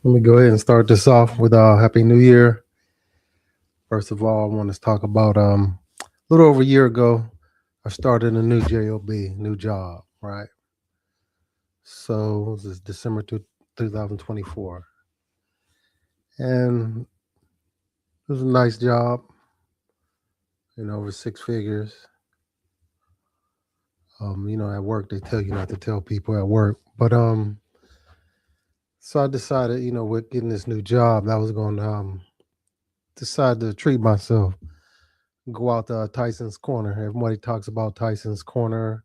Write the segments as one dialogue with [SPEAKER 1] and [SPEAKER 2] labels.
[SPEAKER 1] Let me go ahead and start this off with Happy New Year. First of all, I want to talk about a little over a year ago, I started a new job, new job, right? So this is December 2024, and it was a nice job, over six figures. At work they tell you not to tell people at work, but so I decided, with getting this new job, I was going to decide to treat myself, go out to Tyson's Corner. Everybody talks about Tyson's Corner.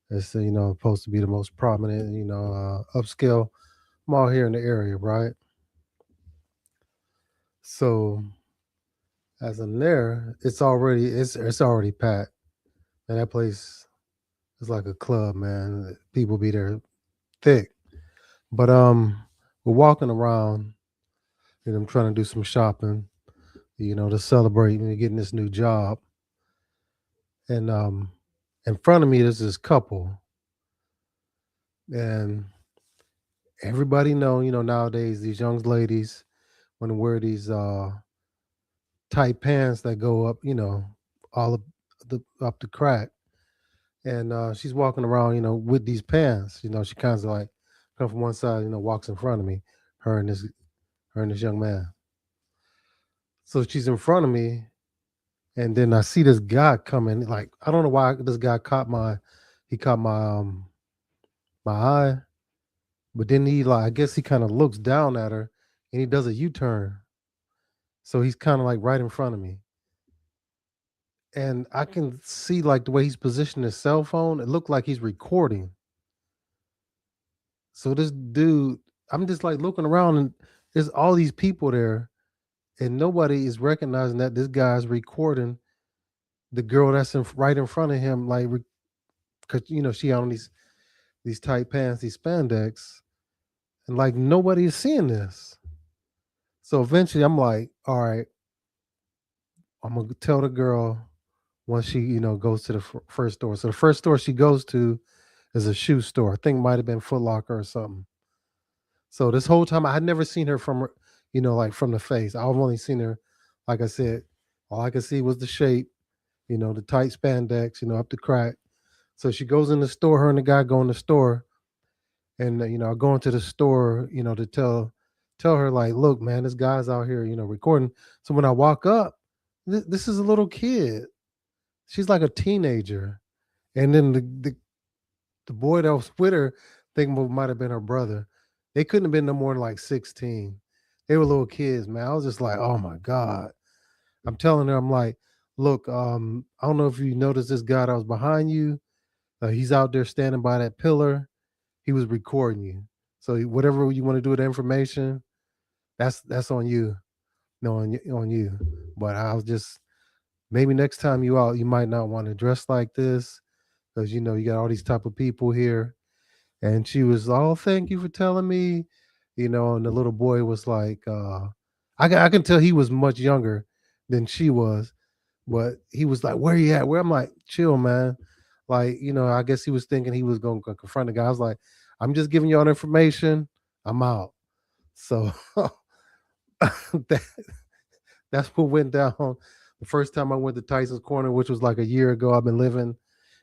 [SPEAKER 1] It's supposed to be the most prominent upscale mall here in the area, right? So as I'm there, it's already packed, and that place is like a club, man. People be there thick, but we're walking around, and I'm trying to do some shopping, to celebrate me getting this new job, and in front of me there's this couple, and everybody know, nowadays these young ladies want to wear these tight pants that go up, all up up the crack. And she's walking around, with these pants. She kind of like come from one side, walks in front of me, her and this her and this young man. So she's in front of me, and then I see this guy coming. Like I don't know why this guy caught my eye, but then he like I guess he kind of looks down at her, and he does a U-turn. So he's kind of like right in front of me. And I can see like the way he's positioned his cell phone. It looked like he's recording. So this dude, I'm just like looking around, and there's all these people there, and nobody is recognizing that this guy's recording the girl that's right in front of him, like because she on these tight pants, these spandex, and like nobody is seeing this. So eventually, I'm like, all right, I'm gonna tell the girl once she goes to the first store. So the first store she goes to is a shoe store. I think it might have been Foot Locker or something. So this whole time I had never seen her from like from the face. I've only seen her, like I said, all I could see was the shape, the tight spandex, up the crack. So she goes in the store, her and the guy go in the store, and I go into the store, to tell her like, look, man, this guy's out here, recording. So when I walk up, this is a little kid. She's like a teenager. And then the boy that was with her, I think might have been her brother. They couldn't have been no more than like 16. They were little kids, man. I was just like, oh my God. I'm telling her, I'm like, look, I don't know if you noticed this guy that was behind you. He's out there standing by that pillar. He was recording you. So whatever you want to do with the information, that's on you. No, on you. But I was just maybe next time you out, you might not want to dress like this because you got all these type of people here. And she was, oh, thank you for telling me, and the little boy was like, I can tell he was much younger than she was, but he was like, where you at? Where I'm like, chill, man. Like, I guess he was thinking he was going to confront the guy. I was like, I'm just giving you all the information. I'm out. So that, that's what went down the first time I went to Tyson's Corner, which was like a year ago. I've been living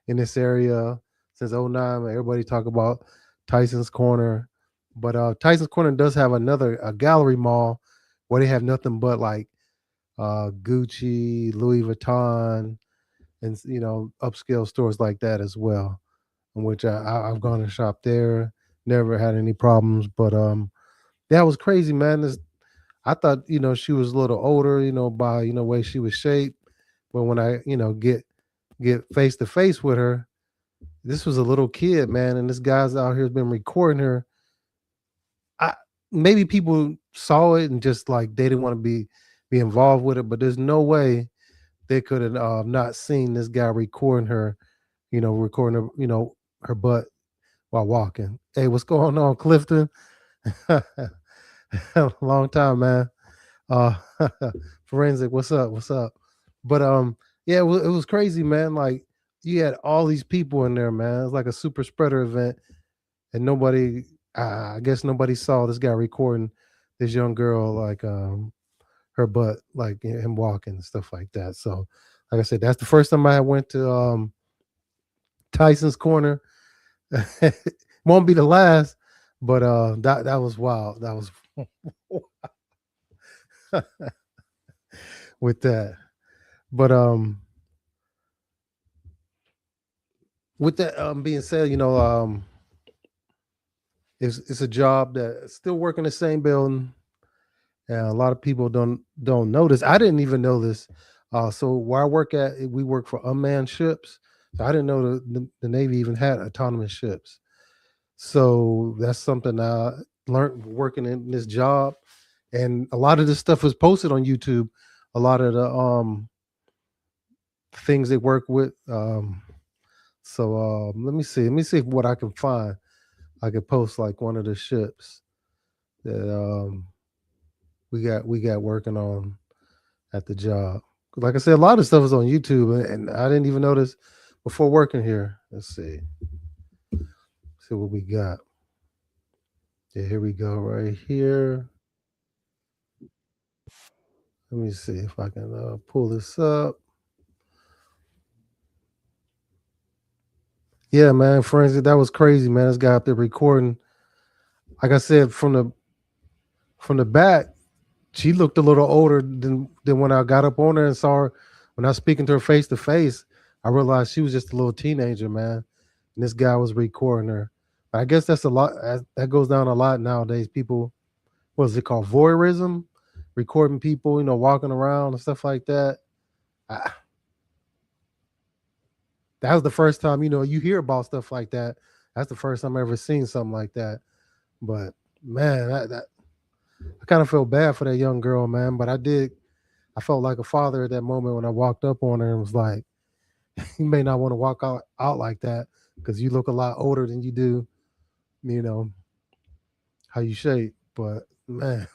[SPEAKER 1] in this area since '09. Everybody talk about Tyson's Corner, but Tyson's Corner does have a gallery mall where they have nothing but like Gucci, Louis Vuitton, and upscale stores like that as well. In which I've gone and shopped there, never had any problems. But that was crazy, man. I thought she was a little older, by way she was shaped, but when I get face to face with her, this was a little kid, man, and this guy's out here has been recording her. I Maybe people saw it and just like they didn't want to be involved with it, but there's no way they could have not seen this guy recording her, recording her, her butt while walking. Hey, what's going on, Clifton? Long time, man. Uh, Forensic, what's up? What's up? But yeah, it was crazy, man. Like you had all these people in there, man. It was like a super spreader event, and nobody, I guess nobody saw this guy recording this young girl like her butt, like him walking and stuff like that. So, like I said, that's the first time I went to Tyson's Corner. Won't be the last, but that was wild. That was with that. But with that being said, it's a job that still working the same building, and a lot of people don't know this. I didn't even know this. So where I work at, we work for unmanned ships. So I didn't know the Navy even had autonomous ships. So that's something I learned working in this job, and a lot of this stuff was posted on YouTube. A lot of the things they work with. So let me see what I can find. I could post like one of the ships that we got working on at the job. Like I said, a lot of stuff is on YouTube, and I didn't even notice before working here. Let's see. See what we got. Yeah, here we go, right here. Let me see if I can pull this up. Yeah, man, forensic. That was crazy, man. This guy up there recording. Like I said, from the back, she looked a little older than when I got up on her and saw her. When I was speaking to her face to face, I realized she was just a little teenager, man. And this guy was recording her. I guess that's a lot. That goes down a lot nowadays. People, what is it called, voyeurism, recording people, walking around and stuff like that. I, that was the first time, you hear about stuff like that. That's the first time I ever seen something like that. But man, I kind of felt bad for that young girl, man. But I did. I felt like a father at that moment when I walked up on her and was like, "You may not want to walk out like that because you look a lot older than you do. You know how you shape." But man,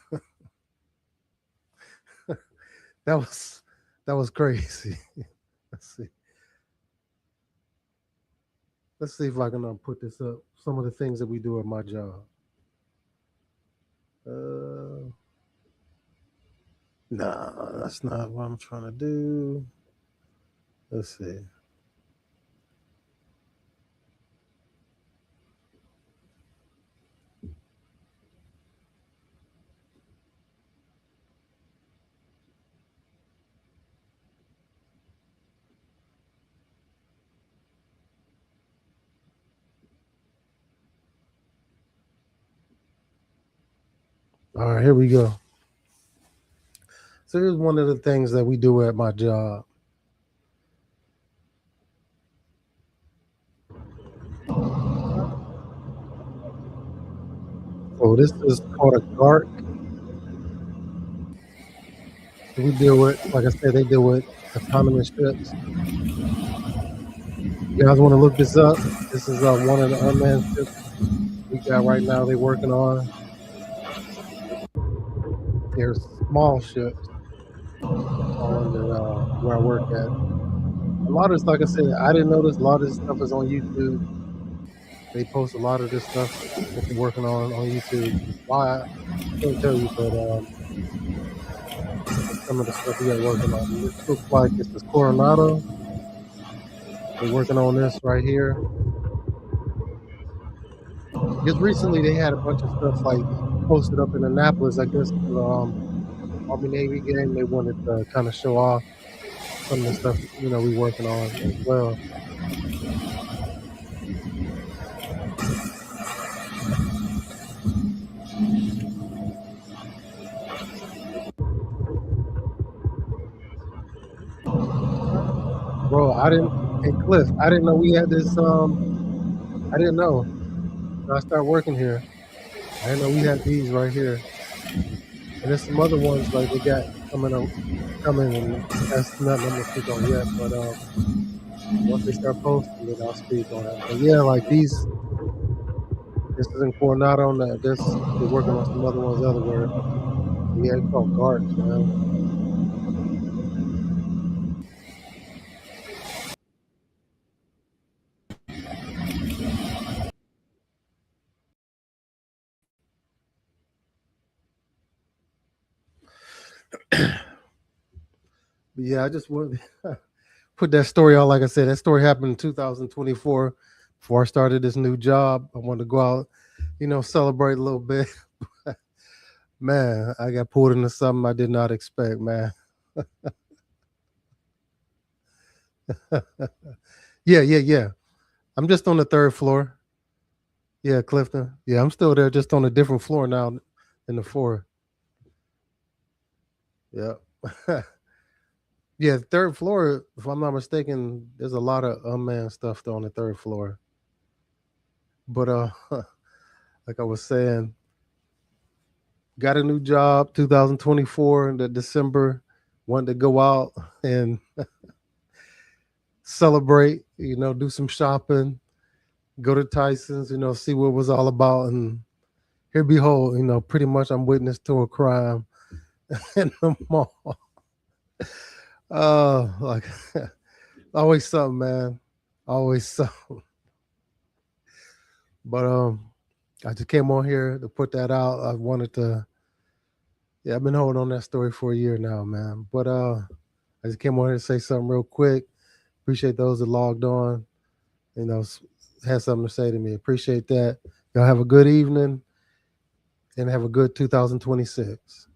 [SPEAKER 1] that was that was crazy. Let's see. Let's see if I can put this up. Some of the things that we do at my job. Uh, nah, that's not what I'm trying to do. Let's see. All right, here we go. So here's one of the things that we do at my job. So this is called a GART. So we deal with, like I said, they deal with autonomous ships. You guys want to look this up? This is one of the unmanned ships we got right now. They're working on. They're small ships on the where I work at. A lot of this, like I said, I didn't notice. A lot of this stuff is on YouTube. They post a lot of this stuff that they're working on YouTube. Why I can't tell you, but that's some of the stuff we got working on. This looks like it's this Coronado. They're working on this right here. Just recently, they had a bunch of stuff like posted up in Annapolis. I guess for the Army Navy game, they wanted to kind of show off some of the stuff we working on as well. Bro, I didn't. Hey Cliff, I didn't know we had this. I didn't know. So I started working here. I didn't know we had these right here. And there's some other ones like they got coming, and that's nothing I'm gonna speak on yet. But once they start posting, then I'll speak on it. But yeah, like these. This is in Coronado. And this they're working on some other ones everywhere. Yeah, it's called Guards, man. Yeah, I just want to put that story out. Like I said, that story happened in 2024. Before I started this new job, I wanted to go out, celebrate a little bit. Man, I got pulled into something I did not expect, man. Yeah, yeah, yeah. I'm just on the third floor. Yeah, Clifton. Yeah, I'm still there, just on a different floor now than the fourth. Yeah. Yeah, third floor, if I'm not mistaken, there's a lot of unmanned stuff on the third floor. But like I was saying, got a new job 2024 in the December, wanted to go out and celebrate, do some shopping, go to Tyson's, see what it was all about. And here behold, pretty much I'm witness to a crime in the mall. Like always something, man. Always something. But I just came on here to put that out. I wanted to, yeah, I've been holding on that story for a year now, man. But I just came on here to say something real quick. Appreciate those that logged on, had something to say to me. Appreciate that. Y'all have a good evening and have a good 2026.